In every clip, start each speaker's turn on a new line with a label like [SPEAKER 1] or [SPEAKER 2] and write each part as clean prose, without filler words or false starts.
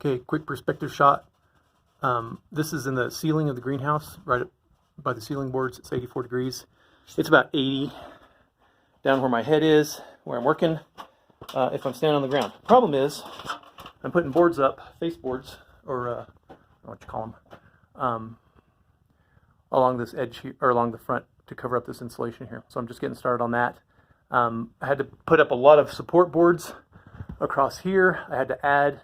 [SPEAKER 1] Okay, quick perspective shot. This is in the ceiling of the greenhouse, right up by the ceiling boards. It's 84 degrees. It's about 80 down where my head is, where I'm working, if I'm standing on the ground. Problem is, I'm putting boards up, face boards, or I don't know what you call them, along this edge here, or along the front to cover up this insulation here. So I'm just getting started on that. I had to put up a lot of support boards across here. I had to add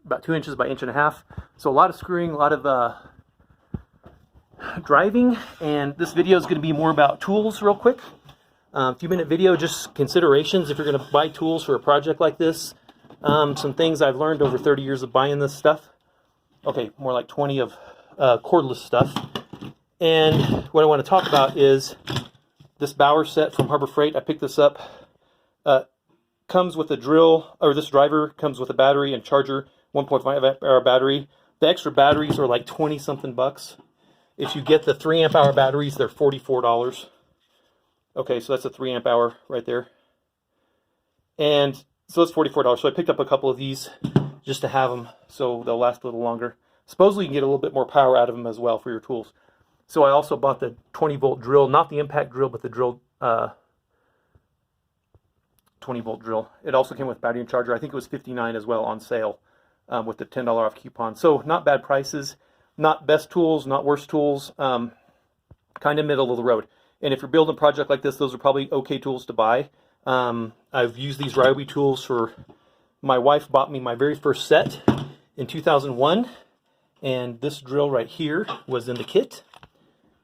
[SPEAKER 1] about 2 inches by 1.5 inches. So a lot of screwing, a lot of driving, and this video is going to be more about tools real quick. Few-minute video, just considerations if you're going to buy tools for a project like this. Some things I've learned over 30 years of buying this stuff. Okay, more like 20 of cordless stuff. And what I want to talk about is this Bauer set from Harbor Freight. I picked this up. Comes with a drill, or this driver comes with a battery and charger, 1.5 hour battery. The extra batteries are like 20 something bucks. If you get the 3 amp hour batteries, they're $44. Okay, so that's a 3 amp hour right there. And so that's $44. So I picked up a couple of these just to have them so they'll last a little longer. Supposedly you can get a little bit more power out of them as well for your tools. So I also bought the 20 volt drill, not the impact drill, but the drill 20 volt drill. It also came with battery and charger. I think it was $59 as well on sale with the $10 off coupon. So not bad prices, not best tools, not worst tools, kind of middle of the road. And if you're building a project like this, those are probably okay tools to buy. I've used these Ryobi tools for, my wife bought me my very first set in 2001. And this drill right here was in the kit.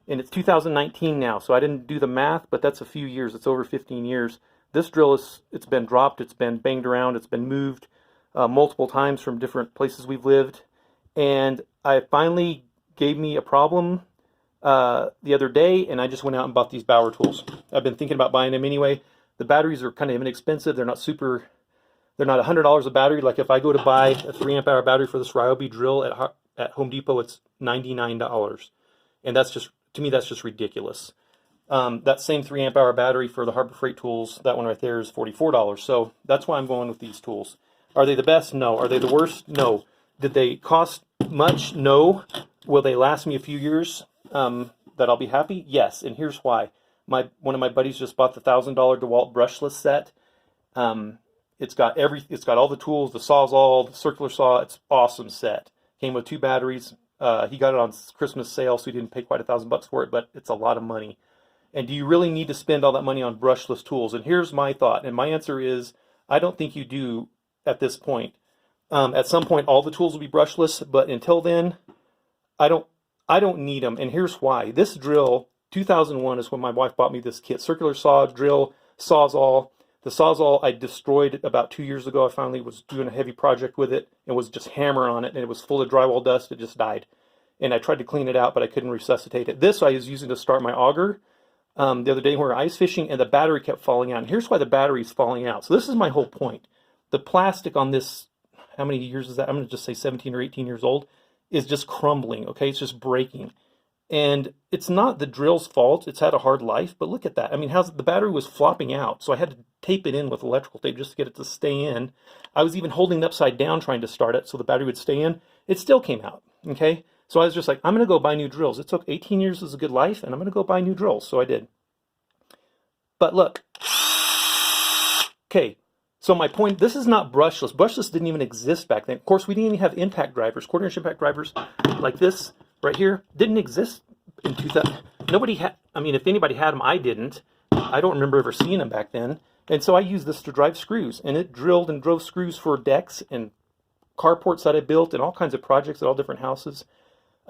[SPEAKER 1] And it's 2019 now, so I didn't do the math, but that's a few years. It's over 15 years. This drill it's been dropped, it's been banged around, it's been moved multiple times from different places we've lived. And I finally gave me a problem the other day, and I just went out and bought these Bauer tools. I've been thinking about buying them anyway. The batteries are kind of inexpensive. They're not $100 a battery. Like if I go to buy a 3 amp hour battery for this Ryobi drill at Home Depot, it's $99. And that's just, to me, that's just ridiculous. That same 3 amp hour battery for the Harbor Freight tools, that one right there is $44. So that's why I'm going with these tools. Are they the best? No. Are they the worst? No. Did they cost much? No. Will they last me a few years that I'll be happy? Yes. And here's why. One of my buddies just bought the $1,000 DeWalt brushless set. It's got all the tools, the Sawzall, the circular saw. It's awesome set. Came with 2 batteries. He got it on Christmas sale, so he didn't pay quite $1,000 for it, but it's a lot of money. And do you really need to spend all that money on brushless tools? And here's my thought, and my answer is, I don't think you do at this point. At some point, all the tools will be brushless, but until then, I don't need them. And here's why. This drill, 2001 is when my wife bought me this kit. Circular saw, drill, Sawzall. The Sawzall I destroyed about 2 years ago. I finally was doing a heavy project with it and was just hammering on it, and it was full of drywall dust. It just died. And I tried to clean it out, but I couldn't resuscitate it. This I was using to start my auger. The other day we were ice fishing, and the battery kept falling out. And here's why the battery is falling out. So this is my whole point. The plastic on this, how many years is that? I'm going to just say 17 or 18 years old, is just crumbling, okay? It's just breaking. And it's not the drill's fault. It's had a hard life, but look at that. I mean, the battery was flopping out, so I had to tape it in with electrical tape just to get it to stay in. I was even holding it upside down trying to start it so the battery would stay in. It still came out, okay? So I was just like, I'm going to go buy new drills. It took 18 years is a good life, and I'm going to go buy new drills. So I did. But look. Okay, so my point, this is not brushless. Brushless didn't even exist back then. Of course, we didn't even have impact drivers. Quarter-inch impact drivers like this right here didn't exist in 2000. Nobody had, I mean, if anybody had them, I didn't. I don't remember ever seeing them back then. And so I used this to drive screws. And it drilled and drove screws for decks and carports that I built and all kinds of projects at all different houses.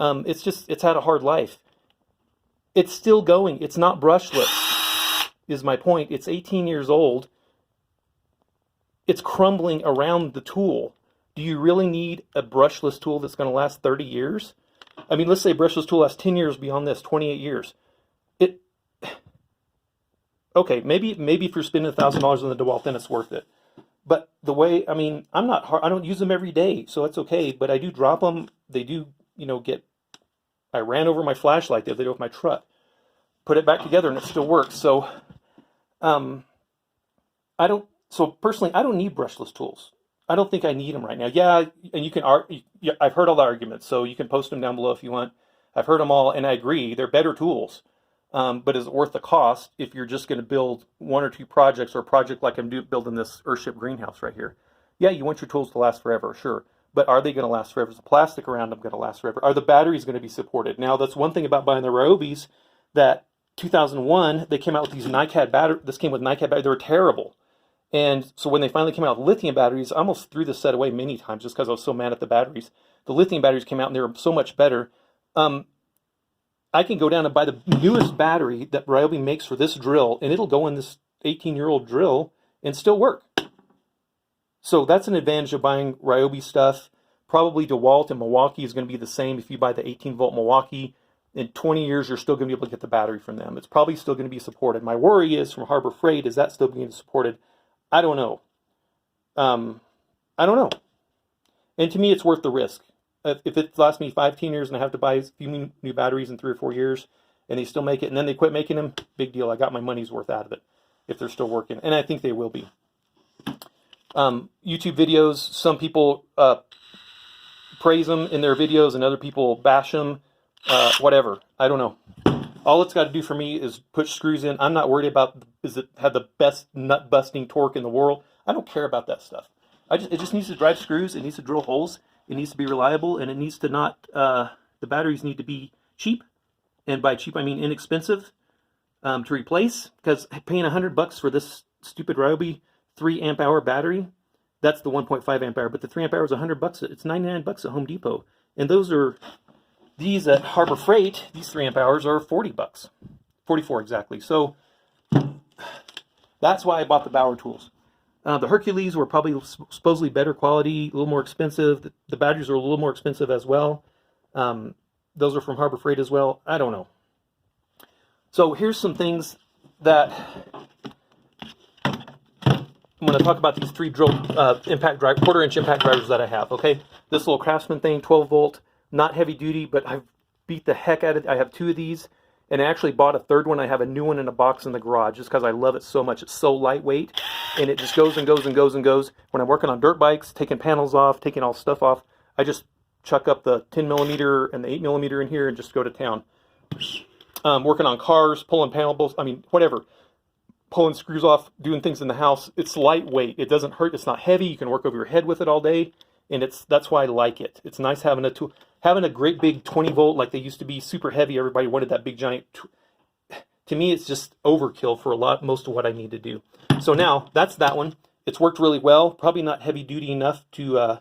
[SPEAKER 1] It's had a hard life. It's still going. It's not brushless, is my point. It's 18 years old. It's crumbling around the tool. Do you really need a brushless tool that's going to last 30 years? I mean, let's say a brushless tool lasts 10 years beyond this, 28 years. Okay, maybe if you're spending $1,000 on the DeWalt, then it's worth it. But the way, I mean, I don't use them every day, so it's okay. But I do drop them. They do, I ran over my flashlight the other day with my truck. Put it back together and it still works. So, personally, I don't need brushless tools. I don't think I need them right now. Yeah, and you can yeah, I've heard all the arguments, so you can post them down below if you want. I've heard them all, and I agree. They're better tools, but is it worth the cost if you're just going to build one or two projects, or a project like I'm building this Earthship greenhouse right here? Yeah, you want your tools to last forever, sure. But are they going to last forever? Is the plastic around them going to last forever? Are the batteries going to be supported? Now, that's one thing about buying the Ryobis, that 2001, they came out with these NiCad batteries. This came with NiCad batteries. They were terrible. And so when they finally came out with lithium batteries, I almost threw this set away many times just because I was so mad at the batteries. The lithium batteries came out and they were so much better. I can go down and buy the newest battery that Ryobi makes for this drill, and it'll go in this 18-year-old drill and still work. So that's an advantage of buying Ryobi stuff. Probably DeWalt and Milwaukee is going to be the same. If you buy the 18-volt Milwaukee, in 20 years, you're still going to be able to get the battery from them. It's probably still going to be supported. My worry is from Harbor Freight, is that still being supported? I don't know. I don't know. And to me, it's worth the risk. If it lasts me 5-10 years and I have to buy a few new batteries in 3 or 4 years, and they still make it, and then they quit making them, big deal. I got my money's worth out of it if they're still working. And I think they will be. YouTube videos, some people praise them in their videos and other people bash them. Whatever. I don't know. All it's got to do for me is push screws in. I'm not worried about, is it have the best nut busting torque in the world. I don't care about that stuff. It just needs to drive screws. It needs to drill holes. It needs to be reliable, and it needs to not, the batteries need to be cheap. And by cheap, I mean inexpensive to replace, because paying $100 for this stupid Ryobi 3 amp hour battery, that's the 1.5 amp hour, but the 3 amp hour is $100. It's $99 at Home Depot. And these at Harbor Freight, these 3 amp hours are $40. 44 exactly. So that's why I bought the Bauer tools. The Hercules were probably supposedly better quality, a little more expensive. The batteries are a little more expensive as well. Those are from Harbor Freight as well. I don't know. So here's some things that I'm going to talk about, these 3 drill impact drive, quarter-inch impact drivers that I have. Okay, this little Craftsman thing, 12 volt, not heavy duty, but I've beat the heck out of it. I have 2 of these, and I actually bought a 3rd one. I have a new one in a box in the garage just because I love it so much. It's so lightweight, and it just goes and goes and goes and goes. When I'm working on dirt bikes, taking panels off, taking all stuff off, I just chuck up the 10 millimeter and the 8 millimeter in here and just go to town. Working on cars, pulling panel bolts, I mean, whatever. Pulling screws off, doing things in the house. It's lightweight. It doesn't hurt. It's not heavy. You can work over your head with it all day, and that's why I like it. It's nice having a tool. Having a great big 20 volt like they used to be, super heavy. Everybody wanted that big giant. To me, it's just overkill for most of what I need to do. So now that's that one. It's worked really well. Probably not heavy duty enough to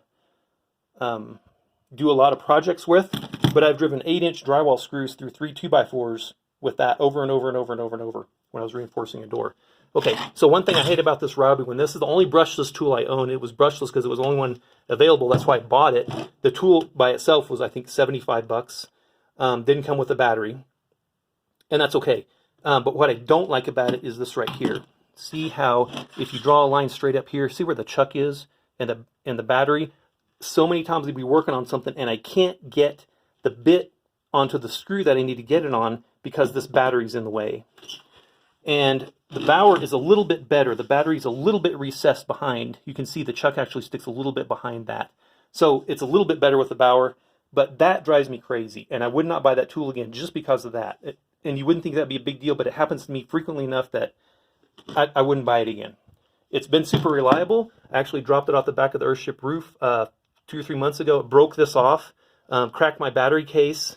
[SPEAKER 1] do a lot of projects with, but I've driven 8-inch drywall screws through 3 2x4s with that over and over and over and over and over when I was reinforcing a door. Okay, so one thing I hate about this Ryobi, when this is the only brushless tool I own, it was brushless because it was the only one available. That's why I bought it. The tool by itself was, I think, $75. Didn't come with a battery, and that's okay. But what I don't like about it is this right here. See how if you draw a line straight up here, see where the chuck is and the battery? So many times I'd be working on something and I can't get the bit onto the screw that I need to get it on because this battery's in the way. And the Bauer is a little bit better. The battery's a little bit recessed behind. You can see the chuck actually sticks a little bit behind that. So it's a little bit better with the Bauer, but that drives me crazy. And I would not buy that tool again just because of that. And you wouldn't think that'd be a big deal, but it happens to me frequently enough that I wouldn't buy it again. It's been super reliable. I actually dropped it off the back of the Earthship roof 2 or 3 months ago. It broke this off, cracked my battery case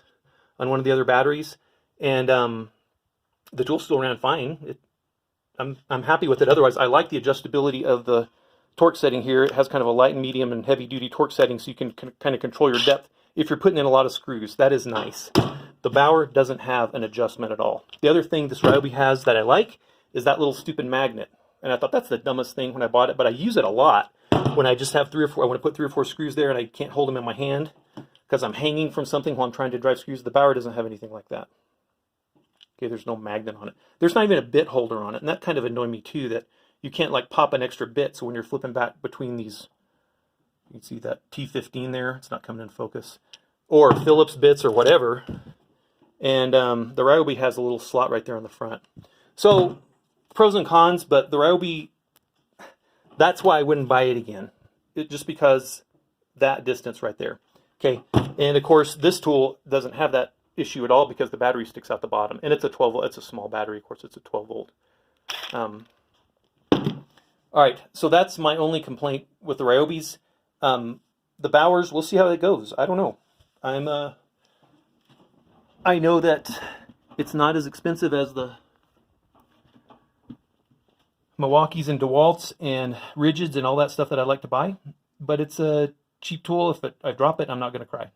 [SPEAKER 1] on one of the other batteries, and the tool still ran fine. I'm happy with it. Otherwise, I like the adjustability of the torque setting here. It has kind of a light and medium and heavy duty torque setting, so you can kind of control your depth if you're putting in a lot of screws. That is nice. The Bauer doesn't have an adjustment at all. The other thing this Ryobi has that I like is that little stupid magnet. And I thought that's the dumbest thing when I bought it, but I use it a lot when I just have 3 or 4, I want to put 3 or 4 screws there and I can't hold them in my hand because I'm hanging from something while I'm trying to drive screws. The Bauer doesn't have anything like that. Okay, there's no magnet on it. There's not even a bit holder on it, and that kind of annoyed me too, that you can't like pop an extra bit, so when you're flipping back between these, you can see that T15 there, it's not coming in focus, or Phillips bits or whatever, and the Ryobi has a little slot right there on the front. So, pros and cons, but the Ryobi, that's why I wouldn't buy it again. just because that distance right there. Okay, and of course this tool doesn't have that issue at all because the battery sticks out the bottom, and it's a 12 volt. It's a small battery, of course. It's a 12 volt. All right, so that's my only complaint with the Ryobis. The Bowers, we'll see how it goes. I don't know. I know that it's not as expensive as the Milwaukees and DeWalts and Rigids and all that stuff that I like to buy, but it's a cheap tool. If I drop it, I'm not going to cry.